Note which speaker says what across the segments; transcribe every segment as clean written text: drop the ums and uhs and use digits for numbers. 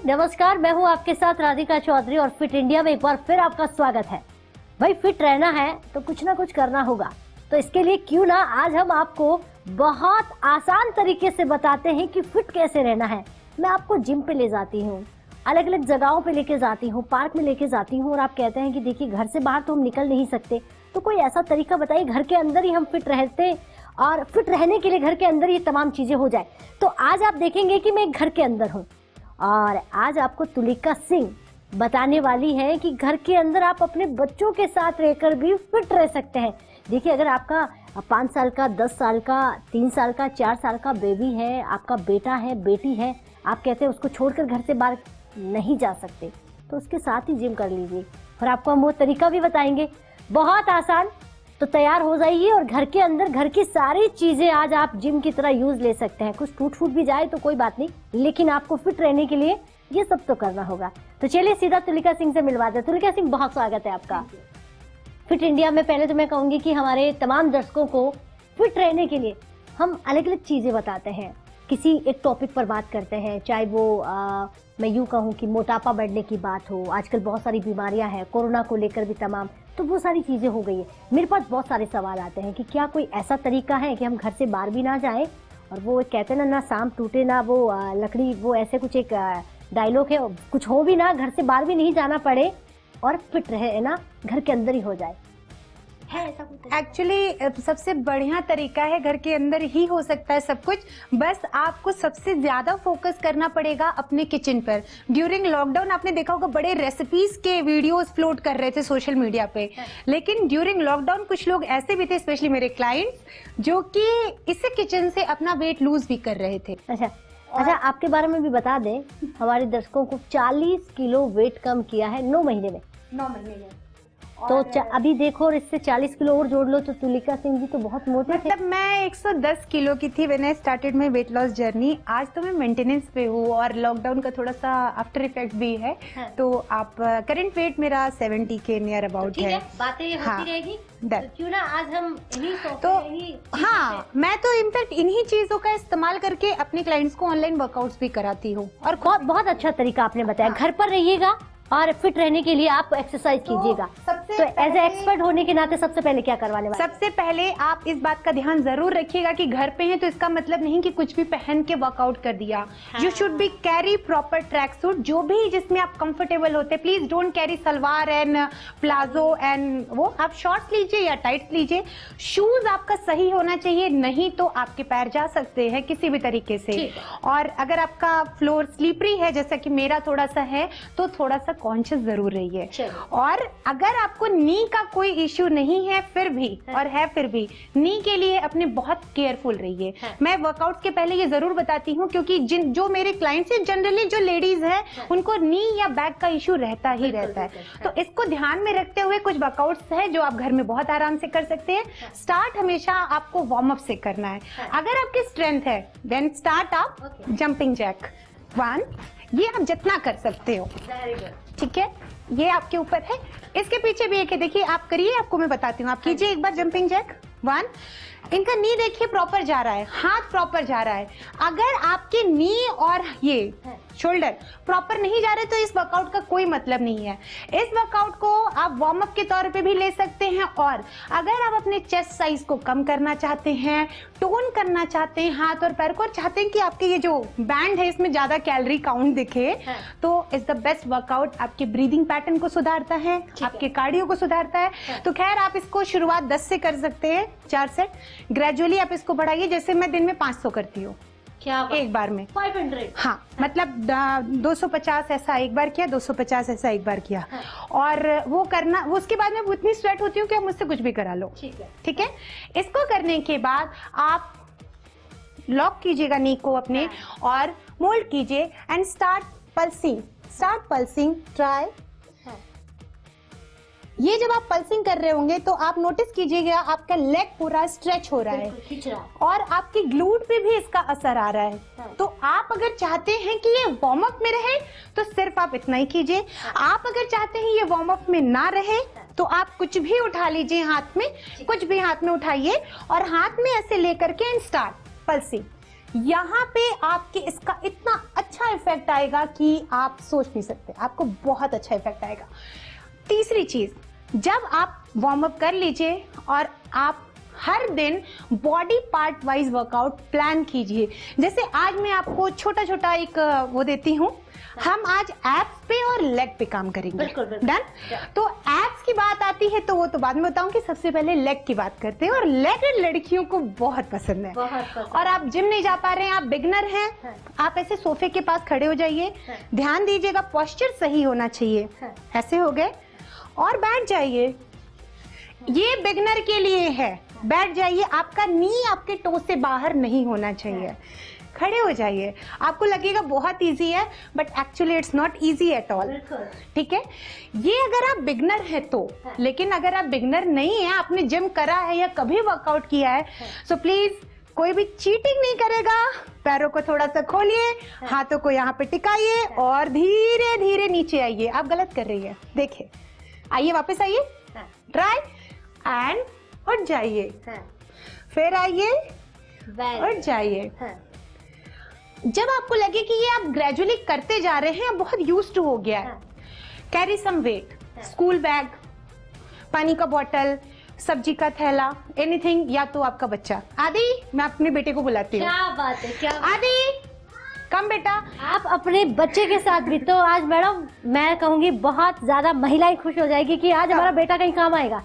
Speaker 1: नमस्कार, मैं हूँ आपके साथ राधिका चौधरी और फिट इंडिया में एक बार फिर आपका स्वागत है। भाई फिट रहना है तो कुछ ना कुछ करना होगा, तो इसके लिए क्यों ना आज हम आपको बहुत आसान तरीके से बताते हैं कि फिट कैसे रहना है। मैं आपको जिम पे ले जाती हूँ, अलग अलग जगहों पे लेके जाती हूँ, पार्क में लेके जाती हूँ और आप कहते हैं कि देखिए घर से बाहर तो हम निकल नहीं सकते, तो कोई ऐसा तरीका बताइए घर के अंदर ही हम फिट रहते और फिट रहने के लिए घर के अंदर ये तमाम चीजें हो जाए। तो आज आप देखेंगे कि मैं घर के अंदर हूँ और आज आपको तुलिका सिंह बताने वाली है कि घर के अंदर आप अपने बच्चों के साथ रहकर भी फिट रह सकते हैं। देखिए, अगर आपका 5 साल का, 10 साल का, 3 साल का, 4 साल का बेबी है, आपका बेटा है, बेटी है, आप कहते हैं उसको छोड़कर घर से बाहर नहीं जा सकते, तो उसके साथ ही जिम कर लीजिए और आपको हम वो तरीका भी बताएंगे, बहुत आसान। तो तैयार हो जाइए और घर के अंदर घर की सारी चीजें आज आप जिम की तरह यूज ले सकते हैं। कुछ टूट फूट भी जाए तो कोई बात नहीं, लेकिन आपको फिट रहने के लिए ये सब तो करना होगा। तो चलिए सीधा तुलिका सिंह से मिलवाते हैं। तुलिका सिंह, बहुत स्वागत है आपका फिट इंडिया में। पहले तो मैं कहूंगी कि हमारे तमाम दर्शकों को फिट रहने के लिए हम अलग अलग चीजें बताते हैं, किसी एक टॉपिक पर बात करते हैं, चाहे वो मैं यूं कहूँ कि मोटापा बढ़ने की बात हो, आजकल बहुत सारी बीमारियां हैं, कोरोना को लेकर भी तमाम, तो वो सारी चीजें हो गई है। मेरे पास बहुत सारे सवाल आते हैं कि क्या कोई ऐसा तरीका है कि हम घर से बाहर भी ना जाएं, और वो कहते हैं ना सांप टूटे ना वो लकड़ी, वो ऐसे कुछ एक डायलॉग है, कुछ हो भी ना, घर से बाहर भी नहीं जाना पड़े और फिट रहे ना, घर के अंदर ही हो जाए, है ऐसा कुछ?
Speaker 2: एक्चुअली सबसे बढ़िया तरीका है, घर के अंदर ही हो सकता है सब कुछ, बस आपको सबसे ज्यादा फोकस करना पड़ेगा अपने किचन पर। ड्यूरिंग लॉकडाउन आपने देखा होगा बड़े रेसिपीज के वीडियोस फ्लोट कर रहे थे सोशल मीडिया पे, लेकिन ड्यूरिंग लॉकडाउन कुछ लोग ऐसे भी थे, स्पेशली मेरे क्लाइंट्स, जो कि इसी किचन से अपना वेट लूज भी कर रहे थे।
Speaker 1: अच्छा, आपके बारे में भी बता दें हमारे दर्शकों को। 40 किलो वेट कम किया है 9 महीने में।
Speaker 2: 9 महीने में
Speaker 1: तो अभी देखो, और इससे 40 किलो और जोड़ लो तो तुलिका सिंह जी तो बहुत मोटे थे।
Speaker 2: मतलब मैं 110 किलो की थी when I started my weight loss journey. आज तो मैं मेंटेनेंस पे हूँ और लॉकडाउन का थोड़ा सा आफ्टर इफेक्ट भी है। हाँ। तो आप करंट वेट मेरा 70 के नियर अबाउट
Speaker 1: है। बातें होती रहेगी, तो क्यों ना आज हम
Speaker 2: हाँ, मैं तो इनफैक्ट इन्हीं चीजों का इस्तेमाल करके अपने क्लाइंट्स को ऑनलाइन वर्कआउट्स भी कराती हूँ।
Speaker 1: और बहुत अच्छा तरीका आपने बताया। हाँ। घर पर रहिएगा और फिट रहने के लिए आप एक्सरसाइज कीजिएगा। तो एज ए एक्सपर्ट होने के नाते सबसे पहले क्या करवाने वाले?
Speaker 2: सबसे पहले आप इस बात का ध्यान जरूर रखिएगा कि घर पे हैं तो इसका मतलब नहीं कि कुछ भी पहन के वर्कआउट कर दिया। You should be carry proper track suit, जो भी जिसमें आप कंफर्टेबल होते। Please don't carry salwar and palazzo and वो, आप शॉर्ट्स लीजिए या टाइट्स लीजिए। शूज आपका सही होना चाहिए, नहीं तो आपके पैर जा सकते हैं किसी भी तरीके से। और अगर आपका फ्लोर स्लीपरी है जैसा कि मेरा थोड़ा सा है, तो थोड़ा सा कॉन्शियस जरूर रहिए। और अगर आपको नी का कोई इश्यू नहीं है फिर भी, और है फिर भी, नी के लिए अपने बहुत केयरफुल रहिए। मैं वर्कआउट के पहले ये जरूर बताती हूँ, क्योंकि जो मेरे क्लाइंट्स हैं जनरली जो लेडीज हैं उनको नी या बैक का इश्यू रहता ही रहता है। तो इसको ध्यान में रखते हुए कुछ वर्कआउट्स है जो आप घर में बहुत आराम से कर सकते हैं। स्टार्ट हमेशा आपको वार्म अप से करना है। अगर आपकी स्ट्रेंथ है देन स्टार्ट आप जंपिंग जैक 1, ये आप जितना कर सकते हो, ठीक है, ये आपके ऊपर है। इसके पीछे भी एक है, देखिए आप करिए, आपको मैं बताती हूँ। आप कीजिए एक बार जंपिंग जैक 1। इनका नी देखिए प्रॉपर जा रहा है, हाथ प्रॉपर जा रहा है। अगर आपके नी और ये शोल्डर प्रॉपर नहीं जा रहे तो इस वर्कआउट का कोई मतलब नहीं है। इस वर्कआउट को आप वार्म अप के तौर पे भी ले सकते हैं, और अगर आप अपने चेस्ट साइज को कम करना चाहते हैं, टोन करना चाहते हैं हाथ और पैर को, और चाहते हैं कि आपके ये जो बैंड है इसमें ज्यादा कैलोरी काउंट दिखे, तो इज द बेस्ट वर्कआउट। आपके ब्रीदिंग पैटर्न को सुधारता है, आपके कार्डियो को सुधारता है। तो खैर आप इसको शुरुआत 10 से कर सकते हैं, 4 सेट। ग्रेजुअली आप इसको बढ़ाइए, जैसे मैं दिन में 500 करती हूँ।
Speaker 1: क्या
Speaker 2: एक बार में
Speaker 1: 500?
Speaker 2: हाँ, मतलब 250 ऐसा एक बार किया, 250 ऐसा एक बार किया। और वो करना, वो उसके बाद में इतनी स्वेट होती हूँ कि आप मुझसे कुछ भी करा लो। ठीक है। इसको करने के बाद आप लॉक कीजिएगा नी को अपने, और मोल्ड कीजिए एंड स्टार्ट पल्सिंग। ट्राई। ये जब आप पल्सिंग कर रहे होंगे तो आप नोटिस कीजिएगा आपका लेग पूरा स्ट्रेच हो रहा है, और आपकी ग्लूट पे भी इसका असर आ रहा है। तो आप अगर चाहते हैं कि ये वार्म अप में रहे तो सिर्फ आप इतना ही कीजिए। आप अगर चाहते हैं ये वार्म अप में ना रहे तो आप कुछ भी उठा लीजिए, हाथ में कुछ भी हाथ में उठाइए और हाथ में ऐसे लेकर के एंड स्टार्ट पल्सिंग। यहाँ पे आपके इसका इतना अच्छा इफेक्ट आएगा कि आप सोच नहीं सकते, आपको बहुत अच्छा इफेक्ट आएगा। तीसरी चीज, जब आप वार्म अप कर लीजिए और आप हर दिन body part wise workout plan कीजिए। जैसे आज मैं आपको छोटा छोटा एक वो देती हूँ, हम आज एब्स पे और लेग पे काम करेंगे।
Speaker 1: बिल्कुल, बिल्कुल।
Speaker 2: डन। तो एब्स की बात आती है तो वो तो बाद में बताऊंगी, सबसे पहले लेग की बात करते हैं। और लेग लड़कियों को बहुत पसंद है।
Speaker 1: बहुत पसंद।
Speaker 2: और आप जिम नहीं जा पा रहे हैं, आप बिगनर हैं, आप ऐसे सोफे के पास खड़े हो जाइए, ध्यान दीजिएगा पोस्चर सही होना चाहिए। ऐसे हो गए और बैठ जाइए, ये बिगनर के लिए है। बैठ जाइए, आपका नी आपके टो से बाहर नहीं होना चाहिए। खड़े हो जाइए। आपको लगेगा बहुत इजी है, but actually it's not easy at all. ठीक है, ये अगर आप बिगनर है तो। लेकिन अगर आप बिगनर नहीं है, आपने जिम करा है या कभी वर्कआउट किया है, सो प्लीज कोई भी चीटिंग नहीं करेगा। पैरों को थोड़ा सा खोलिए, हाथों को यहाँ पे टिकाइए और धीरे धीरे नीचे आइए। आप गलत कर रही है, देखिए, आइए वापस आइए, ट्राई एंड उठ जाइए, फिर आइए उठ जाइए। जब आपको लगे कि ये आप ग्रेजुअली करते जा रहे हैं, बहुत यूज्ड टू हो गया है, carry some weight, school bag, पानी का बोतल, सब्जी का थैला, एनीथिंग, या तो आपका बच्चा। आदि, मैं अपने बेटे को बुलाती हूँ।
Speaker 1: क्या बात है, क्या
Speaker 2: आदि कम बेटा। आप
Speaker 1: अपने बच्चे के साथ भी तो आज मैडम मैं कहूंगी बहुत ज्यादा महिलाएं खुश हो जाएगी कि आज हमारा बेटा कहीं काम आएगा।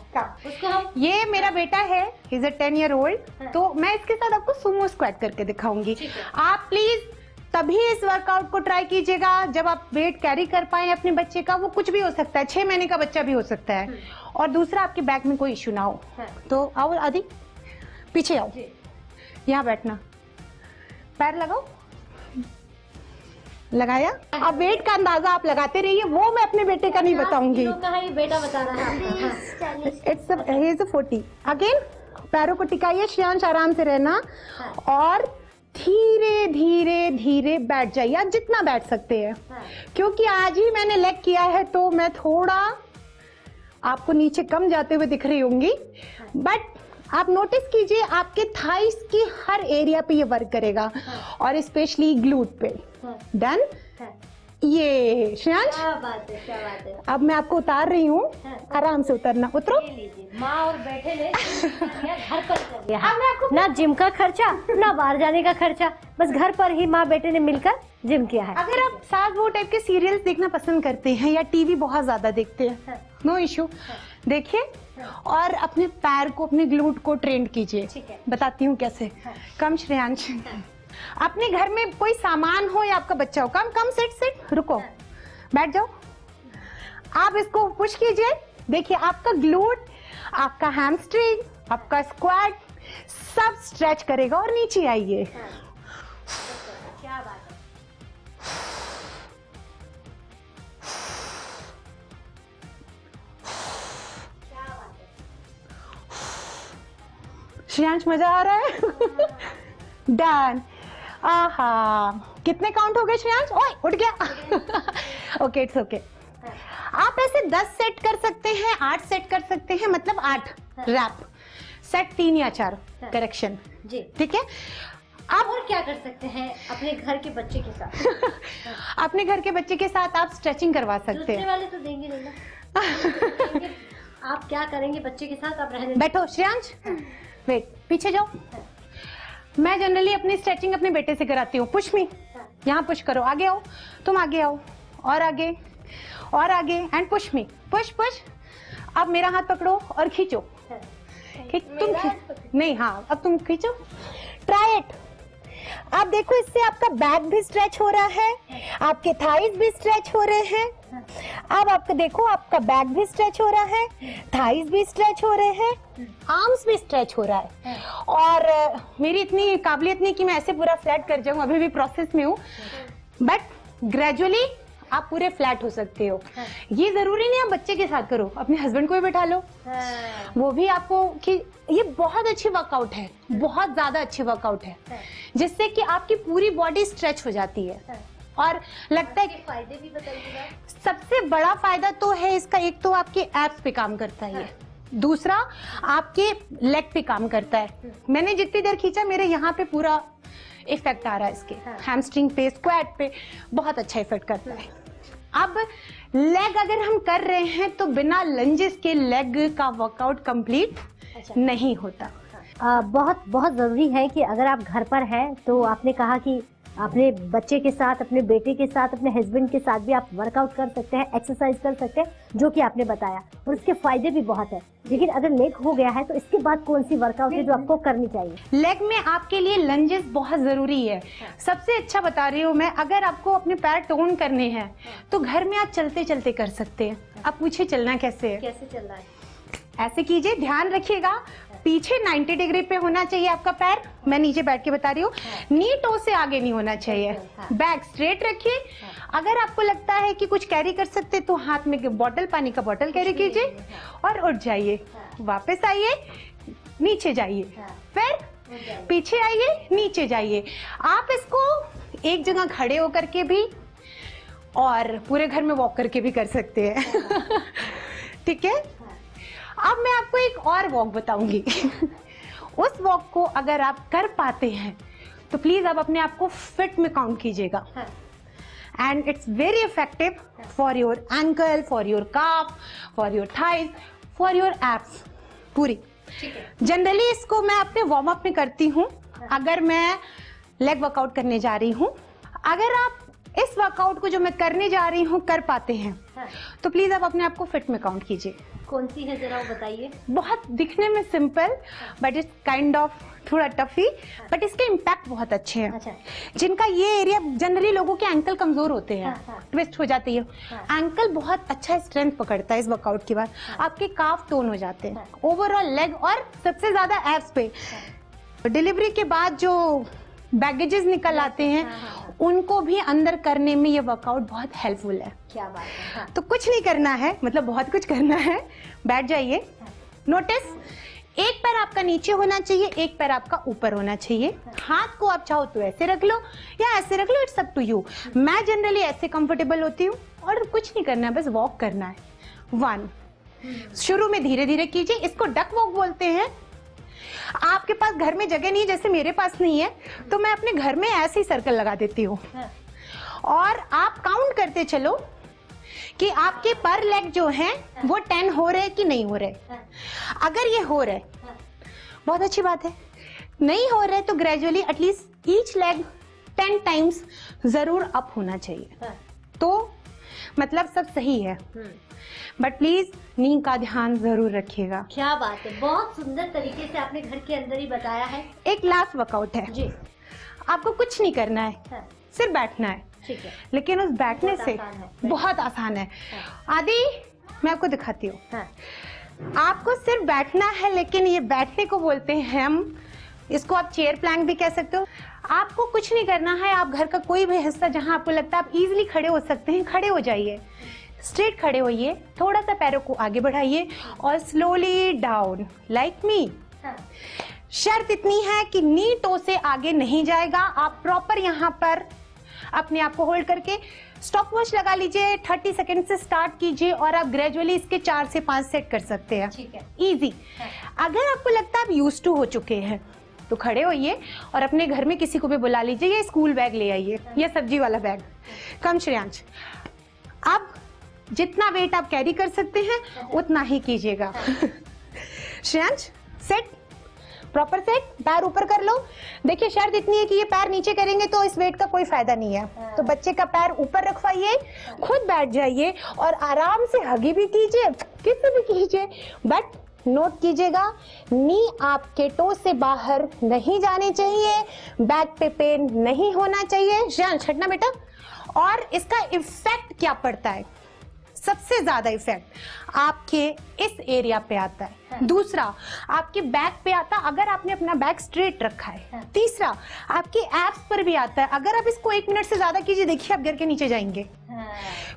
Speaker 2: उसको हम, ये मेरा बेटा है, he is a 10 year old, तो मैं इसके साथ आपको सुमो स्क्वाट करके दिखाऊंगी। आप प्लीज तभी इस वर्कआउट को ट्राई कीजिएगा जब आप वेट कैरी कर पाए अपने बच्चे का। वो कुछ भी हो सकता है, 6 महीने का बच्चा भी हो सकता है। और दूसरा, आपके बैक में कोई इश्यू ना हो। तो आओ आदि, पीछे आओ, यहाँ बैठना, पैर लगाओ, लगाया। अब वेट का अंदाजा आप लगाते रहिए, वो मैं अपने बेटे का नहीं बताऊंगी।
Speaker 1: ये बेटा बता रहा है।
Speaker 2: इट्स 40। अगेन पैरों को टिकाइए, श्रेयांश आराम से रहना और धीरे धीरे धीरे बैठ जाइए। आप जितना बैठ सकते हैं, क्योंकि आज ही मैंने लेग किया है तो मैं थोड़ा आपको नीचे कम जाते हुए दिख रही होंगी, बट आप नोटिस कीजिए आपके थाइस की हर एरिया पे ये वर्क करेगा और स्पेशली ग्लूट पे। डन। ये श्रेयांश,
Speaker 1: क्या बात है, क्या बात है।
Speaker 2: अब मैं आपको उतार रही हूँ, आराम से उतरना, उतरो।
Speaker 1: माँ और बेटे ने घर पर कर लिया, ना जिम का खर्चा ना बाहर जाने का खर्चा, बस घर पर ही माँ बेटे ने मिलकर जिम किया है।
Speaker 2: अगर आप सास बहू टाइप के सीरियल्स देखना पसंद करते हैं या टीवी बहुत ज्यादा देखते हैं, नो इश्यू, देखिए और अपने पैर को, अपने ग्लूट को ट्रेंड कीजिए। बताती हूँ कैसे। कम श्रेयांश, अपने घर में कोई सामान हो या आपका बच्चा हो, कम सिट, रुको, बैठ जाओ। आप इसको पुश कीजिए, देखिए आपका ग्लूट, आपका हैमस्ट्रिंग, आपका स्क्वाट सब स्ट्रेच करेगा। और नीचे आइए,
Speaker 1: क्या बात है।
Speaker 2: श्रेयांश मजा आ रहा है। डन। आहा, कितने काउंट हो गए श्रेयांश? ओए उठ गया। Okay, it's okay. आप ऐसे 10 सेट कर सकते हैं, 8 सेट कर सकते हैं, मतलब 8 रैप सेट, 3 या 4 करेक्शन जी। ठीक है,
Speaker 1: आप और क्या कर सकते हैं अपने घर के बच्चे के साथ?
Speaker 2: अपने घर के बच्चे के साथ आप स्ट्रेचिंग करवा सकते हैं।
Speaker 1: वाले तो देंगे नहीं ना। आप क्या करेंगे बच्चे के साथ? आप रहने
Speaker 2: बैठो श्रेयांश, वेट, पीछे जाओ। मैं जनरली अपनी स्ट्रेचिंग अपने बेटे से कराती हूँ। पुश मी, यहाँ पुश करो, आगे आओ, तुम आगे आओ, और आगे और आगे, and push me, push push. अब मेरा हाथ पकड़ो और खींचो, नहीं, हाँ अब तुम खींचो, ट्राई इट। आप देखो इससे आपका बैक भी स्ट्रेच हो रहा है, आपके थाइज भी स्ट्रेच हो रहे हैं। अब आपको देखो आपका बैक भी स्ट्रेच हो रहा है, थाइज भी स्ट्रेच हो रहे हैं, आर्म्स भी स्ट्रेच हो रहा है। और मेरी इतनी काबिलियत नहीं कि मैं ऐसे पूरा फ्लैट कर जाऊं, अभी भी प्रोसेस में हूँ, बट ग्रेजुअली आप पूरे फ्लैट हो सकते हो। ये जरूरी नहीं आप बच्चे के साथ करो, अपने हस्बैंड को भी बैठा लो, वो भी आपको, कि ये बहुत अच्छी वर्कआउट है, बहुत ज्यादा अच्छी वर्कआउट है, जिससे कि आपकी पूरी बॉडी स्ट्रेच हो जाती है। और लगता है कि
Speaker 1: फायदे भी बताइएगा।
Speaker 2: सबसे बड़ा फायदा तो है इसका, एक तो आपके एब्स पे काम करता है ये, दूसरा आपके लेग पे काम करता है। मैंने जितनी देर खींचा मेरे यहाँ पे पूरा इफेक्ट आ रहा है इसके।
Speaker 1: हाँ।
Speaker 2: हैमस्ट्रिंग पे, स्क्वाट पे बहुत अच्छा इफेक्ट करता है। अब लेग अगर हम कर रहे हैं तो बिना लंजेस के लेग का वर्कआउट कंप्लीट नहीं होता।
Speaker 1: बहुत बहुत ज़रूरी है कि अगर आप घर पर हैं तो आपने कहा कि अपने बच्चे के साथ, अपने बेटे के साथ, अपने हस्बैंड के साथ भी आप वर्कआउट कर सकते हैं, एक्सरसाइज कर सकते हैं, जो कि आपने बताया, और उसके फायदे भी बहुत है। लेकिन अगर लेग हो गया है तो इसके बाद कौन सी वर्कआउट है जो आपको करनी चाहिए?
Speaker 2: लेग में आपके लिए लंजेस बहुत जरूरी है। सबसे अच्छा बता रही हूँ मैं, अगर आपको अपने पैर टोन करने हैं तो घर में आप चलते चलते कर सकते हैं। आप पूछे चलना कैसे है?
Speaker 1: कैसे चल रहा है?
Speaker 2: ऐसे कीजिए, ध्यान रखिएगा, पीछे 90 डिग्री पे होना चाहिए आपका पैर। मैं नीचे बैठ के बता रही हूँ, नी टो से आगे नहीं होना चाहिए। बैक स्ट्रेट रखिए। अगर आपको लगता है कि कुछ कैरी कर सकते तो हाथ में बॉटल, पानी का बॉटल कैरी कीजिए और उठ जाइए। वापस आइए, नीचे जाइए, फिर पीछे आइए, नीचे जाइए। आप इसको एक जगह खड़े होकर के भी और पूरे घर में वॉक करके भी कर सकते हैं। ठीक है। अब मैं आपको एक और वॉक बताऊंगी। उस वॉक को अगर आप कर पाते हैं तो प्लीज आप अपने आप को फिट में काउंट कीजिएगा। And it's very effective for your ankle, for your calf, for your thighs, for your abs पूरी। जनरली इसको मैं अपने वार्म अप में करती हूँ अगर मैं लेग वर्कआउट करने जा रही हूँ। अगर आप इस वर्कआउट को जो मैं करने जा रही हूँ कर पाते हैं तो प्लीज आप अपने आप को फिट में काउंट कीजिए।
Speaker 1: कौन सी है जरा वो बताइए।
Speaker 2: बहुत दिखने में simple but it's kind of थोड़ा टफी, बट इसके इम्पैक्ट बहुत अच्छे हैं।
Speaker 1: अच्छा।
Speaker 2: जिनका ये एरिया, जनरली लोगों के एंकल कमजोर होते हैं, ट्विस्ट हो जाती है, एंकल बहुत अच्छा स्ट्रेंथ पकड़ता है इस वर्कआउट के बाद। आपके काफ टोन हो जाते हैं, ओवरऑल लेग और सबसे ज्यादा एब्स पे। डिलीवरी के बाद जो बैगेजेस निकल आते हैं उनको भी अंदर करने में ये वर्कआउट बहुत हेल्पफुल है।
Speaker 1: क्या बात है।
Speaker 2: तो कुछ नहीं करना है, मतलब बहुत कुछ करना है। बैठ जाइए। नोटिस, एक पैर आपका नीचे होना चाहिए, एक पैर आपका ऊपर होना चाहिए। हाथ को आप चाहो तो ऐसे रख लो या ऐसे रख लो, इट्स अप टू यू। मैं जनरली ऐसे कंफर्टेबल होती हूँ और कुछ नहीं करना है, बस वॉक करना है। 1 शुरू में धीरे धीरे कीजिए। इसको डक वॉक बोलते हैं। आपके पास घर में जगह नहीं, जैसे मेरे पास नहीं है, तो मैं अपने घर में ऐसे ही सर्कल लगा देती हूँ और आप काउंट करते चलो कि आपके पर लेग जो हैं वो 10 हो रहे कि नहीं हो रहे। अगर ये हो रहे बहुत अच्छी बात है, नहीं हो रहे तो gradually at least each leg 10 times जरूर अप होना चाहिए। तो मतलब सब सही है, बट प्लीज नी का ध्यान जरूर रखिएगा।
Speaker 1: क्या बात है, बहुत सुंदर तरीके से आपने घर के अंदर ही बताया है।
Speaker 2: एक लास्ट वर्कआउट है
Speaker 1: जी।
Speaker 2: आपको कुछ नहीं करना है, सिर्फ बैठना है।
Speaker 1: ठीक है।
Speaker 2: लेकिन उस बैठने
Speaker 1: बहुत
Speaker 2: से
Speaker 1: आसान है।
Speaker 2: बहुत आसान है। आदि मैं आपको दिखाती हूँ।
Speaker 1: हाँ।
Speaker 2: आपको सिर्फ बैठना है, लेकिन ये बैठने को बोलते हैं हम, इसको आप चेयर प्लैंक भी कह सकते हो। आपको कुछ नहीं करना है। आप घर का कोई भी हिस्सा जहां आपको लगता है आप इजीली खड़े हो सकते हैं, खड़े हो जाइए। स्ट्रेट खड़े होइए, थोड़ा सा पैरों को आगे बढ़ाइए और स्लोली डाउन लाइक मी। शर्त इतनी है कि नी टो से आगे नहीं जाएगा। आप प्रॉपर यहाँ पर अपने आप को होल्ड करके स्टॉप वॉच लगा लीजिए। 30 सेकंड से स्टार्ट कीजिए और आप ग्रेजुअली इसके 4 से 5 सेट कर सकते हैं।
Speaker 1: ठीक है।
Speaker 2: इजी। अगर आपको लगता है आप यूज्ड टू हो चुके हैं तो खड़े होइए और अपने घर में किसी को भी बुला लीजिए, ये स्कूल बैग ले आइए या सब्जी वाला बैग। कम श्रेयांश, अब जितना वेट आप कैरी कर सकते हैं उतना ही कीजिएगा। श्रेयांश सेट, प्रॉपर सेट, पैर ऊपर कर लो। देखिए शर्त इतनी है कि ये पैर नीचे करेंगे तो इस वेट का कोई फायदा नहीं है, तो बच्चे का पैर ऊपर रखवाइए, खुद बैठ जाइए और आराम से हगी भी कीजिए, किसी भी कीजिए, बट नोट कीजिएगा नी आपके टो से बाहर नहीं जाने चाहिए, बैक पे पेन नहीं होना चाहिए। श्रेयांश हटना बेटा। और इसका इफेक्ट क्या पड़ता है? सबसे ज्यादा इफेक्ट आपके इस एरिया पे आता है। दूसरा आपके बैक पे आता है अगर आपने अपना बैक स्ट्रेट रखा है। तीसरा आपके एब्स पर भी आता है। अगर आप इसको 1 मिनट से ज्यादा कीजिए, देखिए आप गिर के नीचे जाएंगे।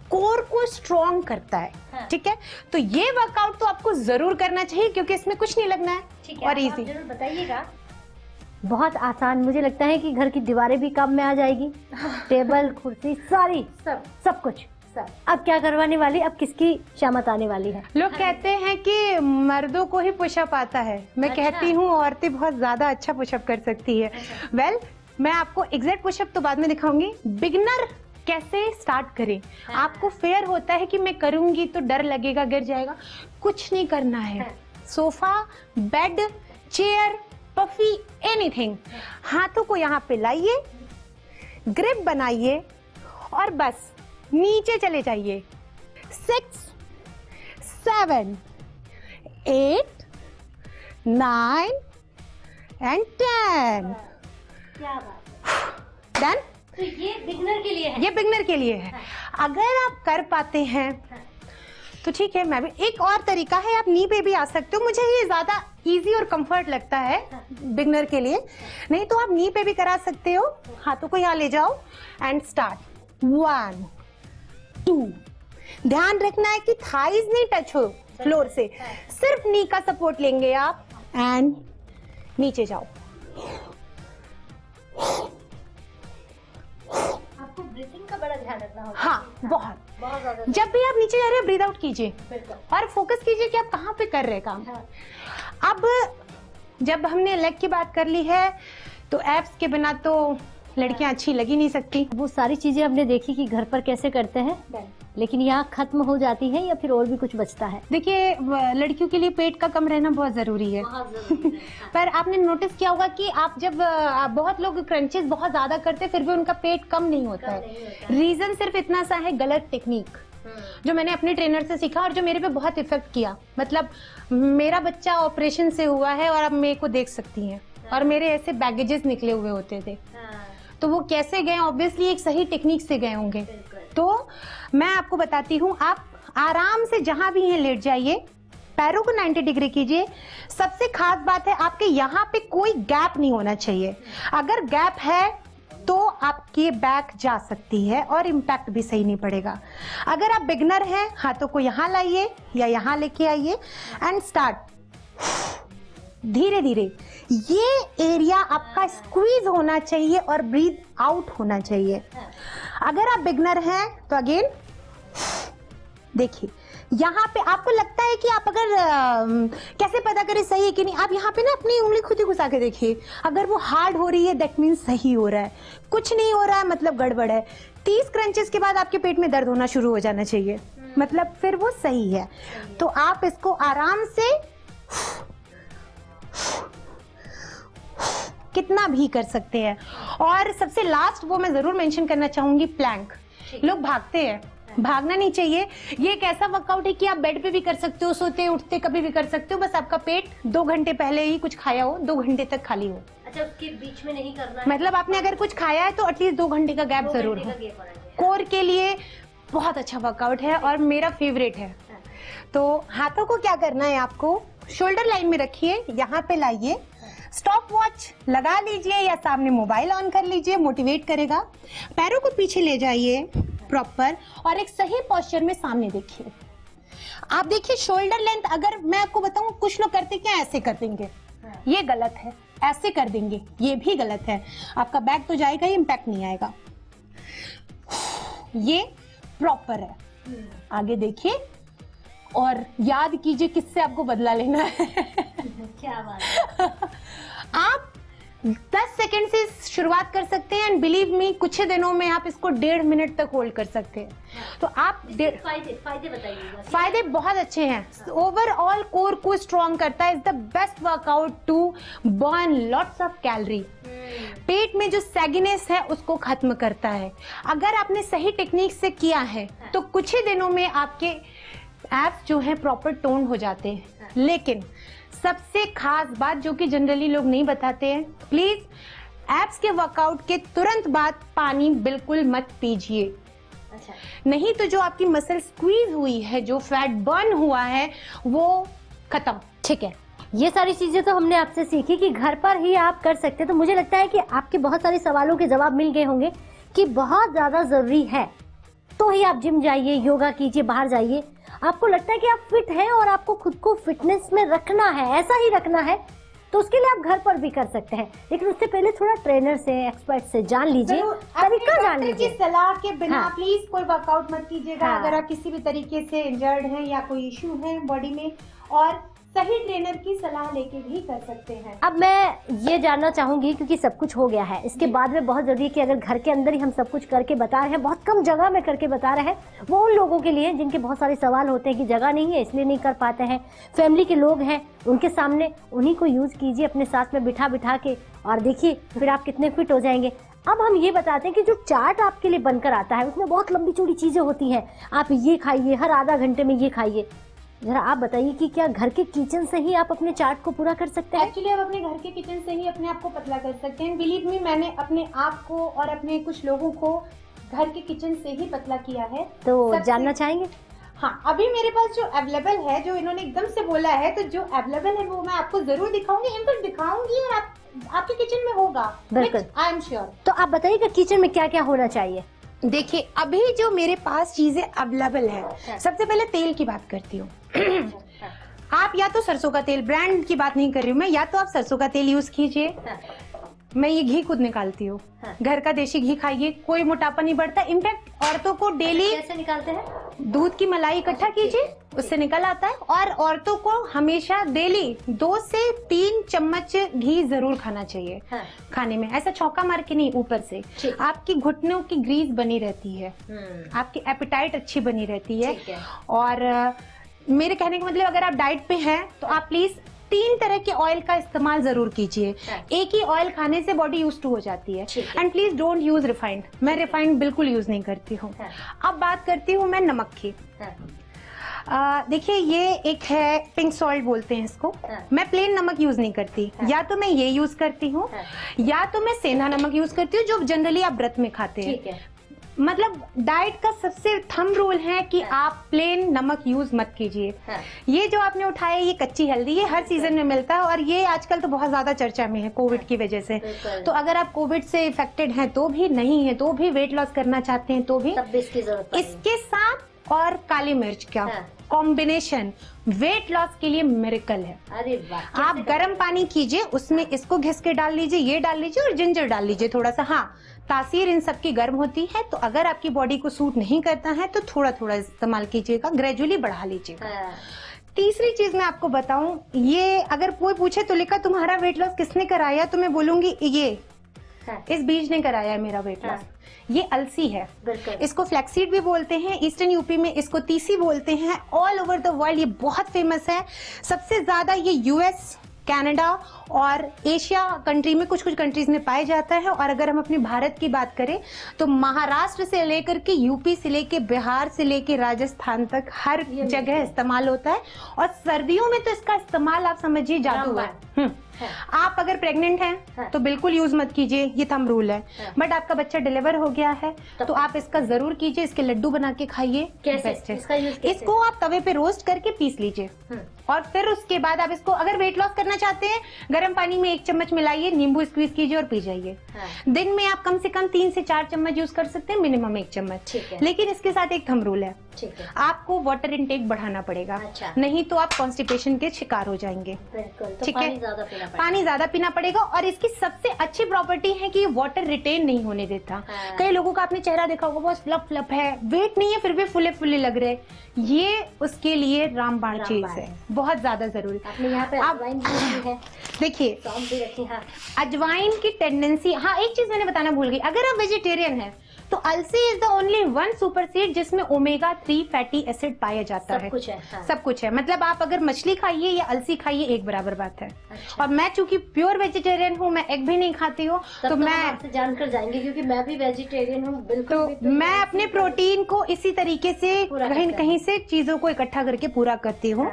Speaker 2: कोर को स्ट्रॉन्ग करता है। ठीक है, तो ये वर्कआउट तो आपको जरूर करना चाहिए क्योंकि इसमें कुछ नहीं लगना है और इजी।
Speaker 1: बताइएगा। बहुत आसान, मुझे लगता है कि घर की दीवारें भी काम में आ जाएगी, टेबल कुर्सी सारी सब कुछ। अब क्या करवाने वाली, अब किसकी शामत आने वाली है?
Speaker 2: लोग कहते हैं कि मर्दों को ही पुशअप आता है, मैं कहती हूँ औरतें बहुत ज्यादा अच्छा पुशअप कर सकती है। वेल, मैं आपको एग्जैक्ट पुशअप तो बाद में दिखाऊंगी। बिगिनर कैसे स्टार्ट करें। आपको फेयर होता है कि मैं करूंगी तो डर लगेगा, गिर जाएगा, कुछ नहीं करना है। Sofa, bed, chair, puffy, anything, हाथों को यहाँ पे लाइए, ग्रिप बनाइए और बस नीचे चले जाइए। 6, 7, 8, 9 and 10।
Speaker 1: क्या बात है।
Speaker 2: डन।
Speaker 1: तो ये बिगनर के लिए है।
Speaker 2: ये बिगनर के लिए है। अगर आप कर पाते हैं तो ठीक है। मैं भी एक और तरीका है, आप नी पे भी आ सकते हो। मुझे ये ज्यादा इजी और कंफर्ट लगता है बिगनर के लिए। नहीं तो आप नी पे भी करा सकते हो। हाथों को यहाँ ले जाओ एंड स्टार्ट। 1, 2। ध्यान रखना है कि थाइज नहीं टच हो फ्लोर से, सिर्फ नी का सपोर्ट लेंगे आप एंड नीचे जाओ।
Speaker 1: आपको ब्रीथिंग का बड़ा ध्यान रखना होगा।
Speaker 2: हाँ, बहुत
Speaker 1: ज्यादा।
Speaker 2: जब भी आप नीचे जा रहे हैं ब्रीद आउट कीजिए और फोकस कीजिए कि आप कहाँ पे कर रहे हैं काम। अब जब हमने लेग की बात कर ली है तो एब्स के बिना तो लड़कियां अच्छी लगी नहीं सकती।
Speaker 1: वो सारी चीजें हमने देखी कि घर पर कैसे करते हैं, लेकिन यहाँ खत्म हो जाती है या फिर और भी कुछ बचता है?
Speaker 2: देखिए, लड़कियों के लिए पेट का कम रहना बहुत जरूरी है। पर आपने नोटिस किया होगा कि आप जब बहुत लोग क्रंचेस बहुत ज्यादा करते फिर भी उनका पेट कम नहीं होता है। रीजन सिर्फ इतना सा है, गलत टेक्निक जो मैंने अपने ट्रेनर से सीखा और जो मेरे पे बहुत इफेक्ट किया। मतलब मेरा बच्चा ऑपरेशन से हुआ है और अब मेरे को देख सकती हैं, और मेरे ऐसे बैगेजेस निकले हुए होते थे। तो वो कैसे गए? ऑब्वियसली एक सही टेक्निक से गए होंगे। तो मैं आपको बताती हूँ, आप आराम से जहां भी हैं लेट जाइए, पैरों को 90 डिग्री कीजिए। सबसे खास बात है, आपके यहाँ पे कोई गैप नहीं होना चाहिए। अगर गैप है तो आपकी बैक जा सकती है और इम्पैक्ट भी सही नहीं पड़ेगा। अगर आप बिगनर हैं, हाथों को यहाँ लाइए या यहाँ लेके आइए एंड स्टार्ट। धीरे धीरे ये एरिया आपका स्क्वीज होना चाहिए और ब्रीथ आउट होना चाहिए। अगर आप बिगनर हैं तो अगेन देखिए, यहाँ पे आपको लगता है कि आप अगर कैसे पता करें सही है कि नहीं, आप यहाँ पे ना अपनी उंगली खुद ही घुसा के देखिए। अगर वो हार्ड हो रही है दैट मीन्स सही हो रहा है, कुछ नहीं हो रहा है मतलब गड़बड़ है। 30 क्रंचेस के बाद आपके पेट में दर्द होना शुरू हो जाना चाहिए, मतलब फिर वो सही है। तो आप इसको आराम से कितना भी कर सकते हैं। और सबसे लास्ट वो मैं जरूर मेंशन करना चाहूंगी, प्लैंक। लोग भागते हैं, भागना नहीं चाहिए। ये एक ऐसा वर्कआउट है कि आप बेड पे भी कर सकते हो, सोते उठते कभी भी कर सकते हो। बस आपका पेट 2 घंटे पहले ही कुछ खाया हो, 2 घंटे तक खाली हो।
Speaker 1: अच्छा, उसके बीच में नहीं करना है?
Speaker 2: मतलब आपने अगर कुछ खाया है तो एटलीस्ट 2 घंटे का गैप जरूर हो। कोर के लिए बहुत अच्छा वर्कआउट है और मेरा फेवरेट है। तो हाथों को क्या करना है, आपको शोल्डर लाइन में रखिए, यहाँ पे लाइए, स्टॉप वॉच लगा लीजिए या सामने मोबाइल ऑन कर लीजिए, मोटिवेट करेगा। पैरों को पीछे ले जाइए प्रॉपर और एक सही पोस्चर में सामने देखिए। आप देखिए शोल्डर लेंथ, अगर मैं आपको बताऊं, कुछ लोग करते क्या, ऐसे कर देंगे, ये गलत है। ऐसे कर देंगे, ये भी गलत है। आपका बैक तो जाएगा ही, इम्पैक्ट नहीं आएगा। ये प्रॉपर है। आगे देखिए और याद कीजिए किससे आपको बदला लेना है।
Speaker 1: क्या बात है।
Speaker 2: आप 10 सेकंड से शुरुआत कर सकते हैं एंड बिलीव मी, कुछ ही दिनों में आप इसको 1.5 मिनट तक होल्ड कर सकते हैं। तो आप
Speaker 1: फायदे बताइए।
Speaker 2: फायदे बहुत अच्छे हैं। ओवरऑल कोर को स्ट्रॉन्ग करता है। Is the best workout to burn lots of calorie. पेट में जो सैगिनेस है उसको खत्म करता है। अगर आपने सही टेक्निक से किया है तो कुछ ही दिनों में आपके एब्स जो है प्रॉपर टोन हो जाते हैं। लेकिन सबसे खास बात जो कि जनरली लोग नहीं बताते हैं, प्लीज एब्स के वर्कआउट के तुरंत बाद पानी बिल्कुल मत पीजिए।
Speaker 1: अच्छा।
Speaker 2: नहीं तो जो आपकी मसल स्क्वीज हुई है, जो फैट बर्न हुआ है, वो खत्म।
Speaker 1: ठीक है, ये सारी चीजें तो हमने आपसे सीखी कि घर पर ही आप कर सकते हैं। तो मुझे लगता है कि आपके बहुत सारे सवालों के जवाब मिल गए होंगे कि बहुत ज्यादा जरूरी है तो ही आप जिम जाइए, योगा कीजिए, बाहर जाइए। आपको लगता है कि आप फिट हैं और आपको खुद को फिटनेस में रखना है, ऐसा ही रखना है, तो उसके लिए आप घर पर भी कर सकते हैं। लेकिन उससे पहले थोड़ा ट्रेनर से, एक्सपर्ट से जान लीजिए, तरीका जान लीजिए।
Speaker 2: सलाह के बिना
Speaker 1: हाँ।
Speaker 2: प्लीज कोई वर्कआउट मत कीजिएगा।
Speaker 1: हाँ।
Speaker 2: अगर आप किसी भी तरीके से इंजर्ड हैं या कोई इश्यू है बॉडी में। और सही ट्रेनर की सलाह लेके भी कर सकते हैं।
Speaker 1: अब मैं ये जानना चाहूंगी, क्योंकि सब कुछ हो गया है, इसके बाद में बहुत जरूरी है कि अगर घर के अंदर ही हम सब कुछ करके बता रहे हैं, बहुत कम जगह में करके बता रहे हैं, वो उन लोगों के लिए जिनके बहुत सारे सवाल होते हैं कि जगह नहीं है इसलिए नहीं कर पाते हैं, फैमिली के लोग हैं उनके सामने, उन्हीं को यूज कीजिए अपने साथ में बिठा बिठा के, और देखिए फिर आप कितने फिट हो जाएंगे। अब हम ये बताते हैं कि जो चार्ट आपके लिए बनकर आता है उसमें बहुत लंबी चौड़ी चीजें होती हैं, आप ये खाइए, हर आधा घंटे में ये खाइए, जरा आप बताइए कि क्या घर के किचन से ही आप अपने चार्ट को पूरा कर सकते हैं?
Speaker 2: एक्चुअली आप अपने घर के किचन से ही अपने आप को पतला कर सकते हैं। बिलीव मी, मैंने अपने आप को और अपने कुछ लोगों को घर के किचन से ही पतला किया है।
Speaker 1: तो जानना चाहेंगे?
Speaker 2: हाँ, अभी मेरे पास जो अवेलेबल है, जो इन्होंने एकदम से बोला है, तो जो अवेलेबल है वो मैं आपको जरूर दिखाऊंगी, इनफैक्ट दिखाऊंगी, और आपके किचन में होगा,
Speaker 1: बिल्कुल,
Speaker 2: आई एम श्योर।
Speaker 1: तो आप बताइएगा किचन में क्या क्या होना चाहिए?
Speaker 2: देखिए, अभी जो मेरे पास चीजें अवेलेबल है, सबसे पहले तेल की बात करती हूँ। आप या तो सरसों का तेल, ब्रांड की बात नहीं कर रही हूँ मैं, या तो आप सरसों का तेल यूज कीजिए। मैं ये घी खुद निकालती हूँ, घर का देसी घी खाइए, कोई मोटापा नहीं बढ़ता। इनफैक्ट औरतों को डेली
Speaker 1: कैसे निकालते हैं?
Speaker 2: दूध की मलाई इकट्ठा कीजिए, उससे निकल आता है। और औरतों को हमेशा डेली 2 से 3 चम्मच घी जरूर खाना चाहिए खाने में, ऐसा छौका मार के नहीं, ऊपर से। आपकी घुटनों की ग्रीस बनी रहती है, आपकी एपेटाइट अच्छी बनी रहती है। और मेरे कहने का मतलब, अगर आप डाइट पे हैं तो आप प्लीज 3 तरह के ऑयल का इस्तेमाल जरूर कीजिए। एक ही ऑयल खाने से बॉडी यूज टू हो जाती है। And please don't use refined, मैं रिफाइंड बिल्कुल यूज नहीं करती हूँ। अब बात करती हूँ मैं नमक की। देखिए, ये एक है पिंक सॉल्ट बोलते हैं इसको, मैं प्लेन नमक यूज नहीं करती, या तो मैं ये यूज करती हूँ, या तो मैं सेंधा नमक यूज करती हूँ, जो जनरली आप व्रत में खाते हैं। मतलब डाइट का सबसे थंब रूल है कि आप प्लेन नमक यूज मत कीजिए। ये जो आपने उठाया, ये कच्ची हल्दी, ये हर सीजन में मिलता है, और ये आजकल तो बहुत ज्यादा चर्चा में है कोविड की वजह से। तो अगर आप कोविड से इफेक्टेड हैं तो भी, नहीं है तो भी, वेट लॉस करना चाहते हैं तो भी, इसके साथ और काली मिर्च का कॉम्बिनेशन वेट लॉस के लिए मिरेकल है।
Speaker 1: अरे वाह!
Speaker 2: आप गर्म पानी कीजिए, उसमें इसको घिस के डाल लीजिए, ये डाल लीजिए, और जिंजर डाल लीजिए थोड़ा सा। हाँ, तासीर इन सब की गर्म होती है, तो अगर आपकी बॉडी को सूट नहीं करता है तो थोड़ा थोड़ा इस्तेमाल कीजिएगा, ग्रेजुअली बढ़ा लीजिएगा। तीसरी चीज मैं आपको बताऊं, ये अगर कोई पूछे तो लिखा तुम्हारा वेट लॉस किसने कराया, तो मैं बोलूंगी ये इस बीज ने कराया है मेरा वेट लॉस। ये अलसी है, इसको फ्लैक्सीड भी बोलते हैं, ईस्टर्न यूपी में इसको तीसी बोलते हैं, ऑल ओवर द वर्ल्ड ये बहुत फेमस है। सबसे ज्यादा ये यूएस, कनाडा और एशिया कंट्री में, कुछ कुछ कंट्रीज में पाया जाता है। और अगर हम अपने भारत की बात करें तो महाराष्ट्र से लेकर के यूपी से लेके बिहार से लेके राजस्थान तक हर जगह इस्तेमाल होता है। और सर्दियों में तो इसका इस्तेमाल आप समझिए जादू है। आप अगर प्रेग्नेंट हैं तो बिल्कुल यूज मत कीजिए, ये थंब रूल है। बट आपका बच्चा डिलीवर हो गया है तो आप इसका जरूर कीजिए, इसके लड्डू बना के खाइए।
Speaker 1: बेस्ट है।
Speaker 2: इसको आप तवे पे रोस्ट करके पीस लीजिए, और फिर उसके बाद आप इसको, अगर वेट लॉस करना चाहते हैं, गर्म पानी में 1 चम्मच मिलाइए, नींबू स्क्वीज कीजिए और पी जाइए। दिन में आप कम से कम 3 से 4 चम्मच यूज कर सकते हैं, मिनिमम 1 चम्मच। लेकिन इसके साथ एक थंब रूल है, आपको वाटर इनटेक बढ़ाना पड़ेगा, नहीं तो आप कॉन्स्टिपेशन के शिकार हो जाएंगे। ठीक है, पानी ज्यादा पीना पड़ेगा। और इसकी सबसे अच्छी प्रॉपर्टी है कि वाटर रिटेन नहीं होने देता। कई लोगों का आपने चेहरा देखा होगा, बहुत फ्लप फ्लप है, वेट नहीं है फिर भी फुले फुले लग रहे, ये उसके लिए रामबाण चीज है, बहुत ज्यादा जरूरी।
Speaker 1: यहाँ पे अजवाइन भी है,
Speaker 2: देखिए अजवाइन की टेंडेंसी। हाँ, एक चीज मैंने बताना भूल गई, अगर आप वेजिटेरियन है तो अलसी is the only one super seed जिसमें ओमेगा 3 फैटी एसिड पाया जाता है।
Speaker 1: कुछ है,
Speaker 2: सब कुछ है। मतलब आप अगर मछली खाइए या अलसी खाइए, एक बराबर बात है। और मैं चूंकि प्योर वेजिटेरियन हूँ, मैं एग भी नहीं खाती हूँ, तो मैं
Speaker 1: आपसे जानकर जाएंगे, क्योंकि मैं भी वेजिटेरियन हूँ बिल्कुल।
Speaker 2: तो मैं अपने प्रोटीन को इसी तरीके से कहीं न कहीं से चीजों को इकट्ठा करके पूरा करती हूँ।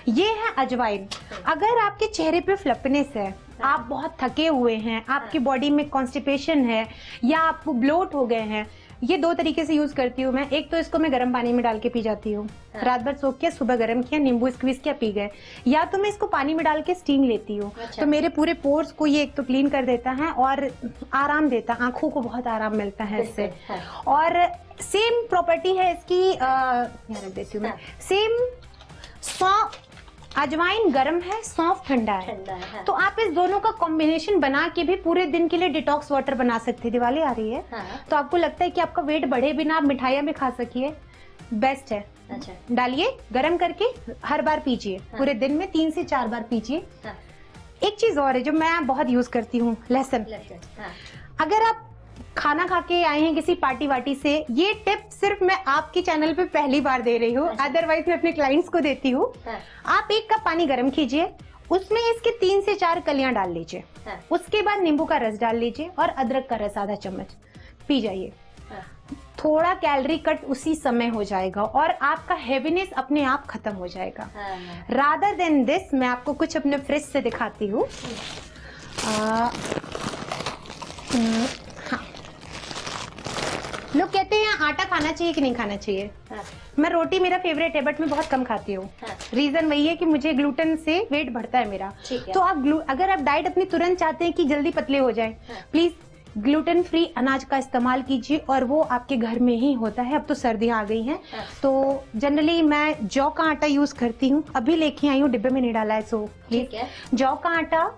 Speaker 2: ये है अजवाइन। अगर आपके चेहरे पे फ्लपनेस है, आप बहुत थके हुए हैं, आपकी बॉडी में कॉन्स्टिपेशन है, या आपको ब्लोट हो गए हैं, ये 2 तरीके से यूज करती हूँ मैं। एक तो इसको मैं गर्म पानी में डाल के पी जाती हूँ, रात भर सोख के सुबह गर्म किया, नींबू स्क्वीज किया, पी गए। या तो मैं इसको पानी में डाल के स्टीम लेती हूँ। तो मेरे पूरे पोर्स को ये एक तो क्लीन कर देता है और आराम देता है, आंखों को बहुत आराम मिलता है इससे। और सेम प्रॉपर्टी है इसकी, यहाँ रख देती हूँ मैं, सेम अजवाइन गर्म है, सौंफ ठंडा है। तो आप इस दोनों का कॉम्बिनेशन बना के भी पूरे दिन के लिए डिटॉक्स वाटर बना सकते हैं। दिवाली आ रही है तो आपको लगता है कि आपका वेट बढ़े बिना आप मिठाइयां भी खा सकिए, बेस्ट है।
Speaker 1: अच्छा।
Speaker 2: डालिए, गरम करके हर बार पीजिए।
Speaker 1: हाँ।
Speaker 2: पूरे दिन में 3 से 4 बार पीजिए।
Speaker 1: हाँ।
Speaker 2: एक चीज और है जो मैं बहुत यूज करती हूँ, लहसुन।
Speaker 1: हाँ।
Speaker 2: अगर आप खाना खा के आए हैं किसी पार्टी वार्टी से, ये टिप सिर्फ मैं आपके चैनल पे पहली बार दे रही हूँ।
Speaker 1: अच्छा।
Speaker 2: अदरवाइज मैं अपने क्लाइंट्स को देती हूँ।
Speaker 1: हाँ।
Speaker 2: आप 1 कप पानी गर्म कीजिए, उसमें इसके 3 से 4 कलियां डाल लीजिए।
Speaker 1: हाँ।
Speaker 2: उसके बाद नींबू का रस डाल लीजिए और अदरक का रस आधा चम्मच, पी जाइए।
Speaker 1: हाँ।
Speaker 2: थोड़ा कैलोरी कट उसी समय हो जाएगा और आपका हेवीनेस अपने आप खत्म हो जाएगा।
Speaker 1: हाँ।
Speaker 2: रादर देन दिस, मैं आपको कुछ अपने फ्रिज से दिखाती हूँ। हाँ। लोग कहते हैं आटा खाना चाहिए कि नहीं खाना चाहिए।
Speaker 1: हाँ।
Speaker 2: मैं रोटी, मेरा फेवरेट है, बट मैं बहुत कम खाती हूँ।
Speaker 1: हाँ।
Speaker 2: रीजन वही है कि मुझे ग्लूटेन से वेट बढ़ता है मेरा।
Speaker 1: ठीक है।
Speaker 2: तो आप अगर आप डाइट अपनी तुरंत चाहते हैं कि जल्दी पतले हो जाए,
Speaker 1: हाँ।
Speaker 2: प्लीज ग्लूटेन फ्री अनाज का इस्तेमाल कीजिए, और वो आपके घर में ही होता है। अब तो सर्दियां आ गई हैं।
Speaker 1: हाँ।
Speaker 2: तो जनरली मैं जौ का आटा यूज करती हूँ। अभी लेके आई हूँ, डिब्बे में नहीं डाला है, सो
Speaker 1: ठीक है।
Speaker 2: जौ का आटा,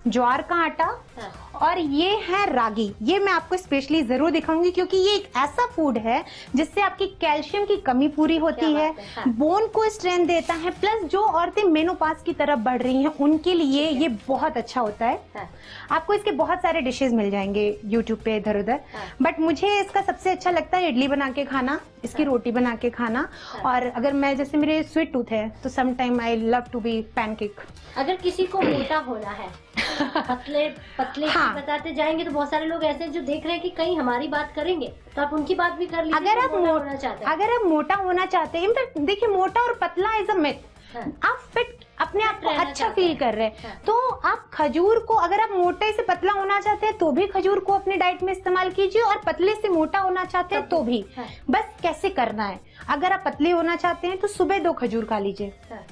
Speaker 2: ज्वार का आटा,
Speaker 1: हाँ।
Speaker 2: और ये है रागी। ये मैं आपको स्पेशली जरूर दिखाऊंगी क्योंकि ये एक ऐसा फूड है जिससे आपकी कैल्शियम की कमी पूरी होती
Speaker 1: क्या
Speaker 2: है,
Speaker 1: बात है। हाँ।
Speaker 2: बोन को स्ट्रेंथ देता है, प्लस जो औरतें मेनोपाज की तरफ बढ़ रही हैं उनके लिए ये बहुत अच्छा होता है।
Speaker 1: हाँ।
Speaker 2: आपको इसके बहुत सारे डिशेस मिल जाएंगे यूट्यूब पे इधर उधर,
Speaker 1: हाँ।
Speaker 2: बट मुझे इसका सबसे अच्छा लगता है इडली बना के खाना, इसकी
Speaker 1: हाँ।
Speaker 2: रोटी बना के खाना।
Speaker 1: हाँ।
Speaker 2: और अगर मैं, जैसे मेरे स्वीट टूथ है, तो some time I love to be pancake.
Speaker 1: अगर किसी को मोटा होना है, पतले पतले की
Speaker 2: हाँ।
Speaker 1: बताते जाएंगे तो बहुत सारे लोग ऐसे हैं जो देख रहे हैं कि कहीं हमारी बात करेंगे, तो आप उनकी बात भी कर लीजिए।
Speaker 2: अगर आप
Speaker 1: होना चाहते हैं।
Speaker 2: अगर आप मोटा होना चाहते हैं, इनफैक्ट देखिए, मोटा और पतला इज अ मिथ।
Speaker 1: हाँ।
Speaker 2: आप फिट, अपने आप को
Speaker 1: रहना
Speaker 2: अच्छा
Speaker 1: चाहते
Speaker 2: फील
Speaker 1: हैं।
Speaker 2: कर रहे हैं,
Speaker 1: हाँ।
Speaker 2: तो आप खजूर को, अगर आप मोटे से पतला होना चाहते हैं तो भी खजूर को अपने डाइट में इस्तेमाल कीजिए, और पतले से मोटा होना चाहते हैं तो भी।
Speaker 1: हाँ।
Speaker 2: बस कैसे करना है, अगर आप पतले होना चाहते हैं तो सुबह 2 खजूर खा लीजिए
Speaker 1: हाँ।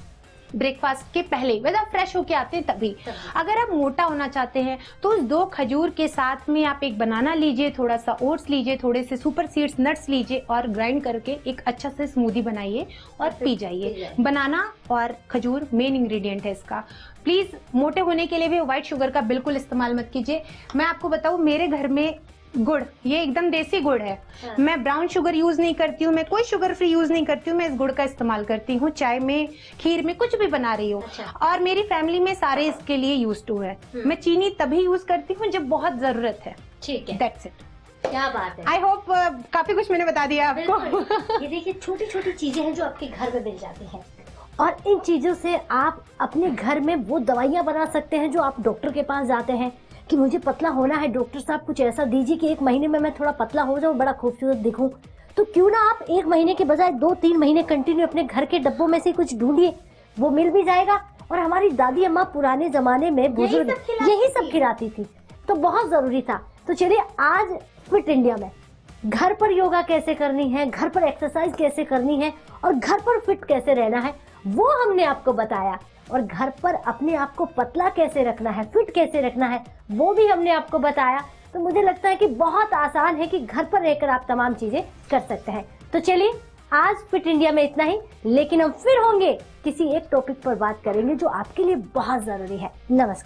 Speaker 2: ब्रेकफास्ट के पहले, वैसे आप फ्रेश होके आते हैं तभी। अगर आप मोटा होना चाहते हैं तो उस 2 खजूर के साथ में आप एक बनाना लीजिए, थोड़ा सा ओट्स लीजिए, थोड़े से सुपर सीड्स नट्स लीजिए, और ग्राइंड करके एक अच्छा से स्मूदी बनाइए और पी जाइए। बनाना और खजूर मेन इंग्रेडिएंट है इसका। प्लीज मोटे होने के लिए भी व्हाइट शुगर का बिल्कुल इस्तेमाल मत कीजिए। मैं आपको बताऊं, मेरे घर में गुड़, ये एकदम देसी गुड़ है।
Speaker 1: हाँ।
Speaker 2: मैं ब्राउन शुगर यूज नहीं करती हूँ, मैं कोई शुगर फ्री यूज नहीं करती हूँ, मैं इस गुड़ का इस्तेमाल करती हूँ चाय में, खीर में, कुछ भी बना रही हूँ।
Speaker 1: अच्छा।
Speaker 2: और मेरी फैमिली में सारे इसके लिए यूज टू है। मैं चीनी तभी यूज करती हूँ जब बहुत जरूरत है।
Speaker 1: ठीक है।
Speaker 2: That's it.
Speaker 1: क्या बात है।
Speaker 2: आई होप काफी कुछ मैंने बता दिया आपको।
Speaker 1: बिल्कुल। ये देखिए, छोटी छोटी चीजें हैं जो आपके घर में मिल जाती हैं, और इन चीजों से आप अपने घर में वो दवाइयाँ बना सकते हैं जो आप डॉक्टर के पास जाते हैं कि मुझे पतला होना है, डॉक्टर साहब कुछ ऐसा दीजिए कि 1 महीने में मैं थोड़ा पतला हो जाऊं, बड़ा खूबसूरत दिखूं। तो क्यों ना आप 1 महीने के बजाय 2-3 महीने कंटिन्यू अपने घर के डब्बों में से कुछ ढूंढिए, वो मिल भी जाएगा। और हमारी दादी अम्मा पुराने जमाने में बुजुर्ग यही सब खिलाती थी, तो बहुत जरूरी था। तो चलिए, आज फिट इंडिया में घर पर योगा कैसे करनी है, घर पर एक्सरसाइज कैसे करनी है, और घर पर फिट कैसे रहना है, वो हमने आपको बताया। और घर पर अपने आप को पतला कैसे रखना है, फिट कैसे रखना है, वो भी हमने आपको बताया। तो मुझे लगता है कि बहुत आसान है कि घर पर रहकर आप तमाम चीजें कर सकते हैं। तो चलिए, आज फिट इंडिया में इतना ही, लेकिन हम फिर होंगे, किसी एक टॉपिक पर बात करेंगे जो आपके लिए बहुत जरूरी है। नमस्कार।